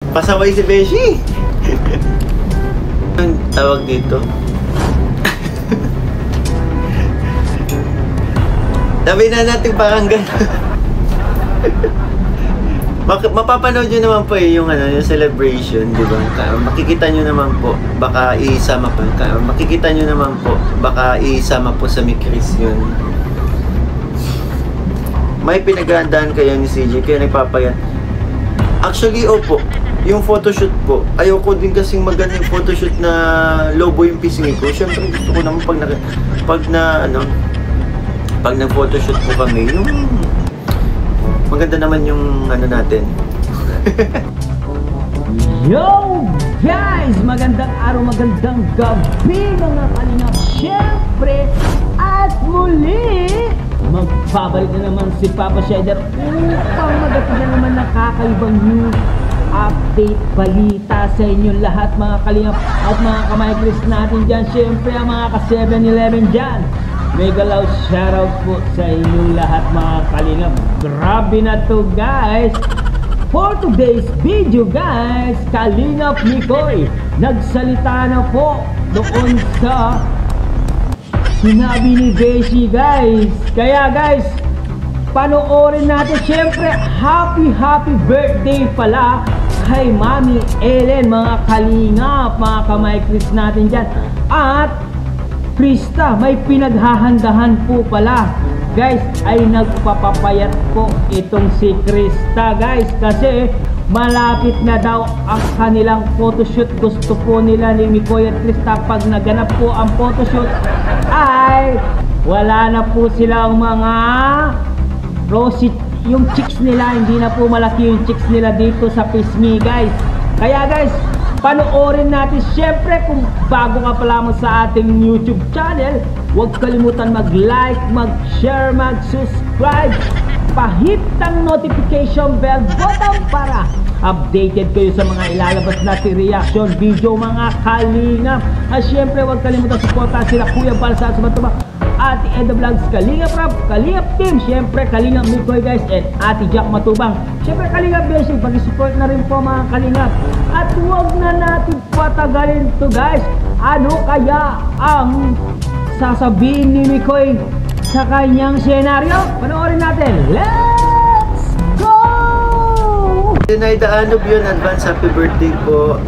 Pasaway si Beshi. Ang tawag dito. Sabi na natin parang gano'n. Mapapanood nyo naman po yung, yung celebration, di ba? Makikita nyo naman po, baka isama po. Makikita nyo naman po, baka isama po sa Mikris yun. May pinaghandaan kayo ni CJ, kaya nagpapayat. Actually, opo, yung photoshoot po, ayoko din kasing maganda yung photoshoot na lobo yung pisngi ko. Siyempre, gusto ko naman pag nag-photoshoot po kami, yung maganda naman yung natin. Yo guys! Magandang araw, magandang gabi mga kalingap. Siyempre, at muli, magbabalik na naman si Papa Shedder upang magatid na naman nakakaibang news, update, balita sa inyo lahat mga kalingap at mga kamaykris natin dyan. Siyempre, ang mga ka-7-Eleven dyan. Mega loud shoutout po sa inyong lahat mga kalingap. Grabe na to guys. For today's video guys, Kalingap Mikoy nagsalita na po doon sa sinabi ni Beshi guys. Kaya guys, panoorin natin. Siyempre, happy birthday pala kay Mami Ellen mga kalingap, mga kamaykris natin dyan. At Krista, may pinaghahandahan po pala guys, ay nagpapapayat po itong si Krista guys, kasi malapit na daw ang kanilang photoshoot. Gusto po nila ni Mikoy at Krista pag naganap po ang photoshoot ay wala na po silang mga rosy, yung cheeks nila, hindi na po malaki yung cheeks nila dito sa pisngi guys. Kaya guys, panoorin natin. Siyempre, kung bago ka pa lamang sa ating YouTube channel, huwag kalimutan mag-like, mag-share, mag-subscribe, pahit ang notification bell button para updated kayo sa mga ilalabas natin reaction video mga kalingap. At siyempre, huwag kalimutan supportan sila Kuya Bal sa Matubang, Ate Eda Vlogs, Kalingap Rap, Kalingap Team, siyempre Kalingap Mikoy guys, and Ate Jack Matubang. Siyempre Kalingap Beshi, pag-support na rin po mga kalingap. At huwag na natin patagalin to guys. Ano kaya ang sasabihin ni Mikoy sa kanyang senaryo? Panoorin natin. Let's go! Dinaida Anob yun, advance happy birthday po.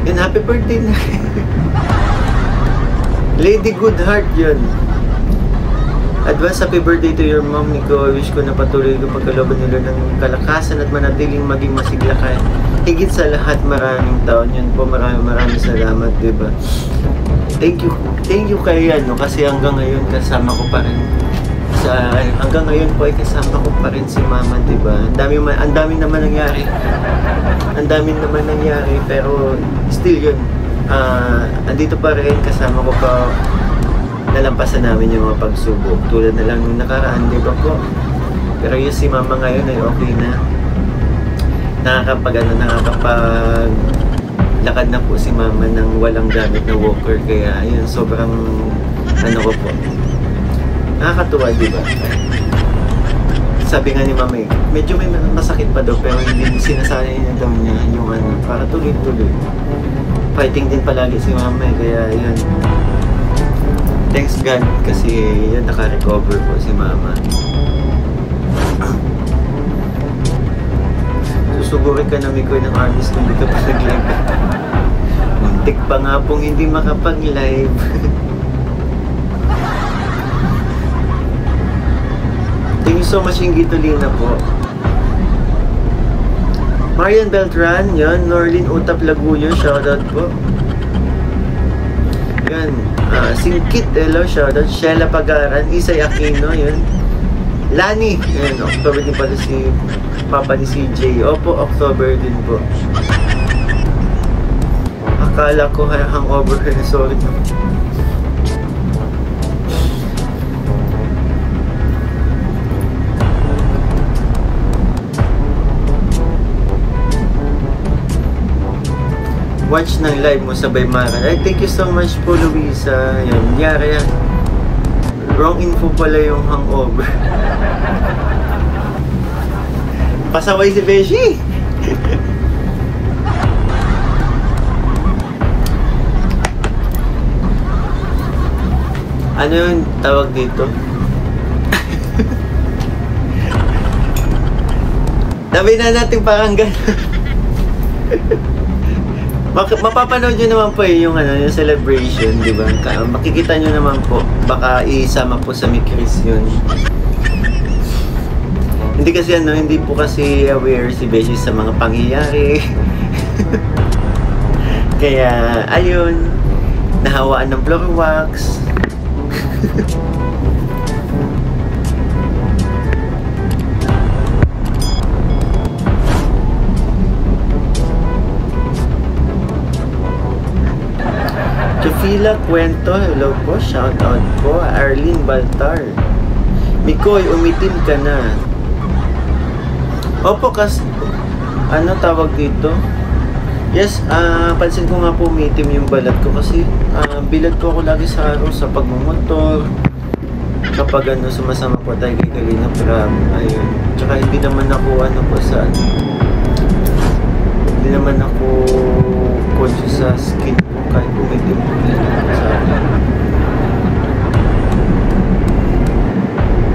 And happy birthday na. Lady Goodheart yun. Advance happy birthday to your mom, Nico. I wish ko na patuloy ko pagkalooban nila ng kalakasan at manatiling maging masigla ka. Higit sa lahat, maraming taon yun po. Maraming salamat, diba? Thank you kay kasi hanggang ngayon kasama ko pa rin. Hanggang ngayon po ay kasama ko pa rin si mama, diba? Ang dami naman nangyari. Pero still yun. Andito pa rin, kasama ko pa, nalampasan namin yung mga pagsubok tulad na lang nung nakaraan, di ba po? Pero yung si mama ngayon ay okay na, nakakapaglakad na po si mama ng walang gamit na walker, kaya yun, sobrang ko po, nakakatuwa, di ba? Sabi nga ni mama, medyo may masakit pa daw, pero hindi sinasanay na daw niya yung para tuloy-tuloy. Fighting din palagi si mama kaya yun. Thanks God kasi yun, naka-recover po si mama. Susugurin ka na Mikoy ng artist kung di ka pa nag-live. Muntik pa nga pong hindi makapag-live. Thank you so much, Ingitolina po. Marian Beltran, yun. Norlin Utap Laguyo, shoutout po. Yan. Singkit, hello, shoutout. Sheila Pagaran, Isay Aquino, yun. Lani, yun. October din pala si Papa ni CJ. Opo, October din po. Akala ko hangover, sorry. Watch ng live mo sabay Mara. Ay, thank you so much po, Luisa. Yan, yara yan. Wrong info pala yung hangover. Pasaway si Beshi. Ano yung tawag dito? Sabi na natin parang gano'n. Mapapanood nyo naman po yung, yung celebration, di ba? Makikita nyo naman po. Baka isama po sa Mikris yun. Hindi kasi hindi po kasi aware si Beshi sa mga pangyayari. Kaya, ayun. Nahawaan ng floor wax. Chofila Kwento, hello po, shout out po. Arlene Baltar, Mikoy, umitim ka na. Opo, ano tawag dito? Yes, pansin ko nga po umitim yung balat ko kasi bilad ko ako lagi sa araw sa pagmumotor. Kapag sumasama po tayo kay Kalina Prab, ayun. Tsaka hindi naman ako hindi naman ako conscious sa skin ko kahit umitim po sa akin.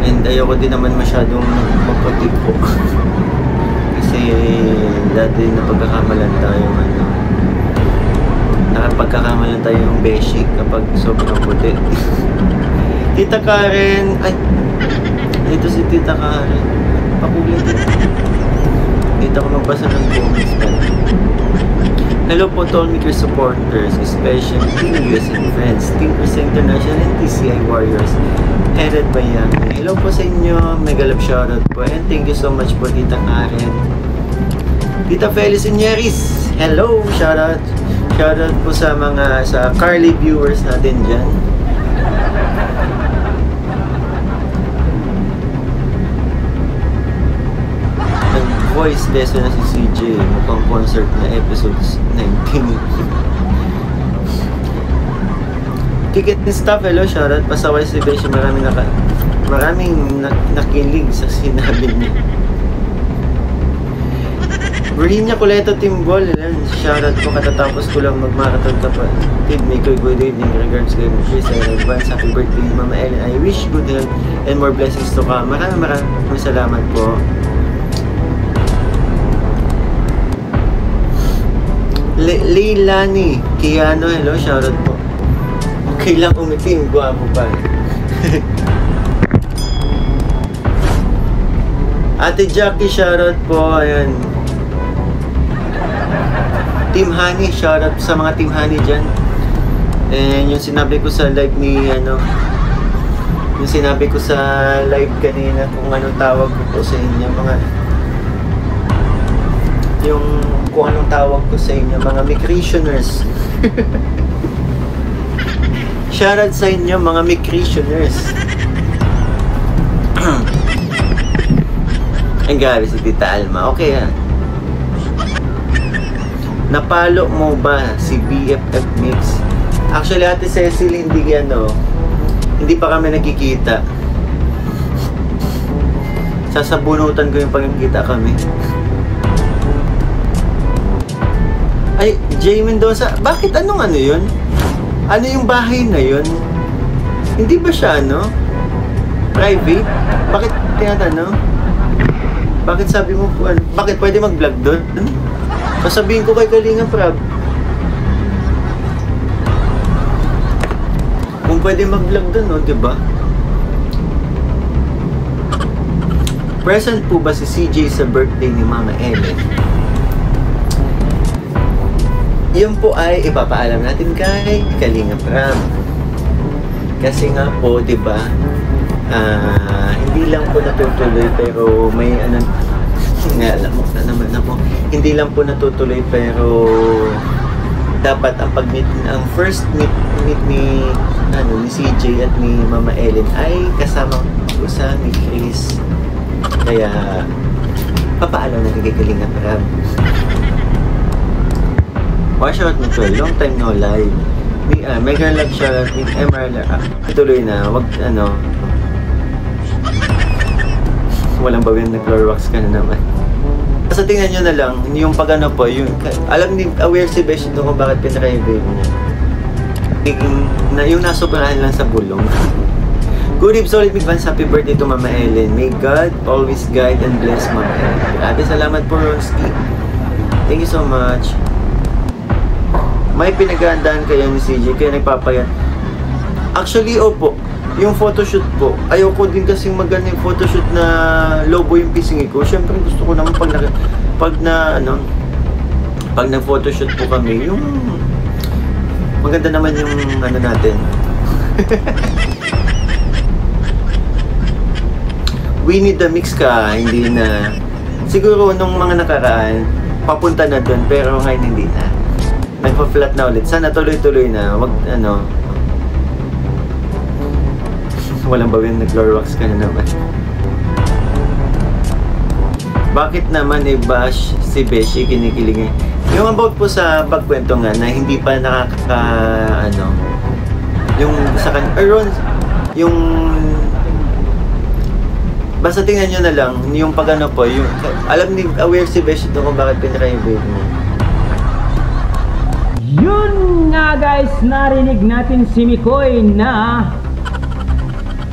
And ayoko din naman masyadong magpatid po. Kasi dati napagkakamalan tayo nakapagkakamalan tayo yung beshi kapag sobrang puti. Tita Karen, ay, ito si Tita Karen, pakulit dito ako magbasa ng comments pa. Hello po to all Mikris supporters, especially Team US and Friends, Team USA International and TCI Warriors, headed by Yami. Hello po sa inyo, mega love shoutout po, and thank you so much po Tita Karen. Tita Feliz Inyeris, hello, shoutout po sa Carly viewers natin dyan. Voice lesson na si CJ, mukhang concert na episodes 19. Ticket and stuff, hello, shoutout, pasaway si Beshi, maraming nakilig sa sinabi niya. Virginia Coleto Timbol, shoutout po, katatapos ko lang mag-marathon kapatid. Mikoy, good evening, regards kay Chris and advance, happy birthday Mama Ellen, I wish good health and more blessings to come. Maraming salamat po. Leilani Kiano, hello, shoutout po. Okay lang umitim, guwapo pa. Ate Jackie, shoutout po, ayan. Team Honey, shoutout sa mga Team Honey dyan. And yung sinabi ko sa live yung sinabi ko sa live kanina kung anong tawag ko po sa inyo, kung anong tawag ko sa inyo, mga Mikritioners. Shoutout sa inyo, mga Mikritioners. Ang gabi si Tita Alma. Okay ha. Napalo mo ba si BFF Mix? Actually, Ate Cecil, hindi pa kami nagkikita. Sasabunutan ko yung pagkikita kami. Ay, Jay Mendoza, bakit anong yun? Ano yung bahay na yun? Hindi ba siya private? Bakit tinatanong? Bakit sabi mo po bakit pwede mag-vlog doon? Sasabihin ko kay Kalinga Prab. Kung pwede mag-vlog doon, diba? Present po ba si CJ sa birthday ni Mama Ellen? Yun po ay ipapaalam natin kay Kalinga Prab. Kasi nga po, di ba, hindi lang po natutuloy pero may alam mo na naman ako, hindi lang po natutuloy pero dapat ang first meet ni CJ at ni Mama Ellen ay kasama ko sa ni Chris. Kaya papaalam natin kay Kalinga Prab. Watch out mo to, long time no live. Mega love shoutout with MRL. Tuloy na, wag walang bawin, nag-floor wax ka na naman. Basta tingnan nyo na lang, yung pag ano po, yung, alam ni, aware si Besh ito kung bakit pinaka yung baby niya. Yung nasobrahan lang sa bulong. Good Eve, solid advance, happy birthday to Mama Ellen. May God always guide and bless Mama Ellen. Grabe, salamat po Ronski. Thank you so much. May pinagandaan kayo ni CJ, kaya nagpapayat. Actually, opo. Yung photoshoot po, ayoko din kasing maganda yung photoshoot na lobo yung pisngi ko. Siyempre gusto ko naman pag nag-photoshoot po kami, yung maganda naman yung ano natin. We need the mix ka, hindi na. Siguro nung mga nakaraan, papunta na doon, pero ngayon hindi na. Nagpa-flat na ulit. Sana tuloy-tuloy na. Wag walang bawin, nag-Clorox ka na naman. Bakit naman bash si Beshi kinikilig? Yung about po sa pagkwento nga na hindi pa yung sa yung basta tingnan nyo na lang yung pag ano po, yung alam ni aware si Beshi ito kung bakit pinaka yung baby niya. Yun nga guys, narinig natin si Mikoy na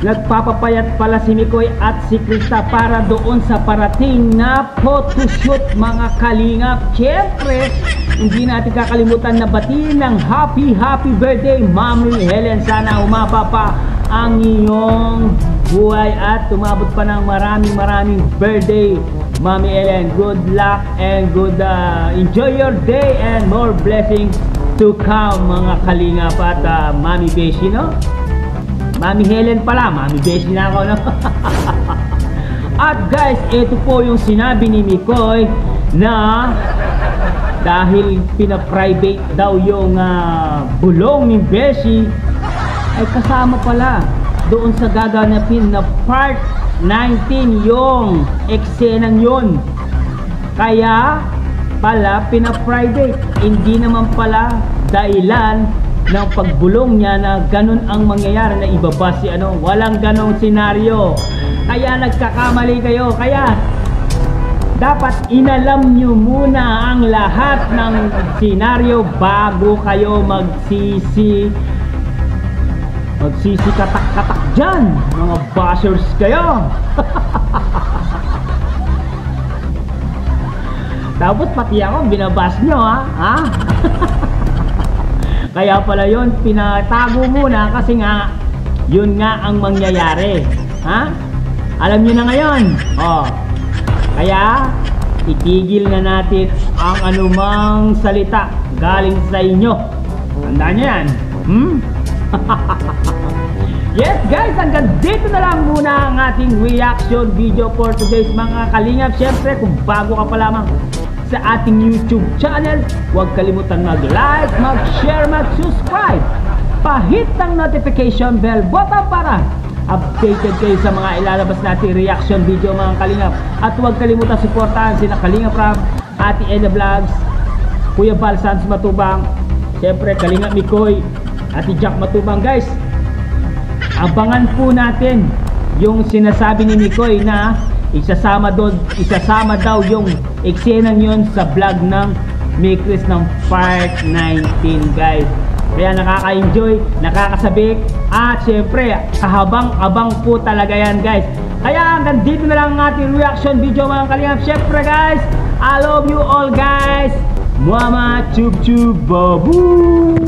nagpapapayat pala si Mikoy at si Krista para doon sa parating na photoshoot mga kalingap. Siyempre, hindi natin kakalimutan na batiin ng happy birthday Mami Helen. Sana umaba pa ang iyong buhay at tumabot pa ng maraming birthday Mami Helen. Good luck and good enjoy your day and more blessings to come mga kalingap at Mami Beshi, no? Mami Helen pala, Mami Beshi na ako, no? At guys, ito po yung sinabi ni Mikoy na dahil pina-private daw yung bulong ni Beshi, ay kasama pala doon sa gaganapin na part 19 yung eksenang yun. Kaya pala pina-private, hindi naman pala dahilan ng pagbulong niya na ganun ang mangyayari na ibaba si walang ganong senaryo. Kaya nagkakamali kayo. Kaya dapat inalam nyo muna ang lahat ng senaryo bago kayo magsisi katak-katak dyan, mga bashers kayo. Tapos pati ako binabas nyo, ha? Kaya pala yun, pinatago muna kasi nga, yun nga ang mangyayari. Ha? Alam nyo na ngayon. Kaya, itigil na natin ang anumang salita galing sa inyo. Tandaan nyo yan. Yes guys, hanggang dito na lang muna ang ating reaction video for today's mga kalingap. Siyempre, kung bago ka pa lamang sa ating YouTube channel, huwag kalimutan mag-like, mag-share, mag-subscribe. Pahit ng notification bell button para updated kayo sa mga ilalabas nating reaction video mga kalingap. At huwag kalimutan suportahan sina Kalingap Rab, Ate Eda Vlogs, Kuya Val Santos Matubang, siyempre Kalingap Mikoy, Ate Jack Matubang. Guys, abangan po natin yung sinasabi ni Mikoy na isasama daw yung eksenang yun sa vlog ng Mikris ng part 19 guys. Kaya nakaka-enjoy, nakakasabik, at syempre kahabang-abang po talaga yan guys. Kaya hanggang dito na lang ang ating reaction video mga kalingap. Syempre guys, I love you all guys. Mama chub chub babu.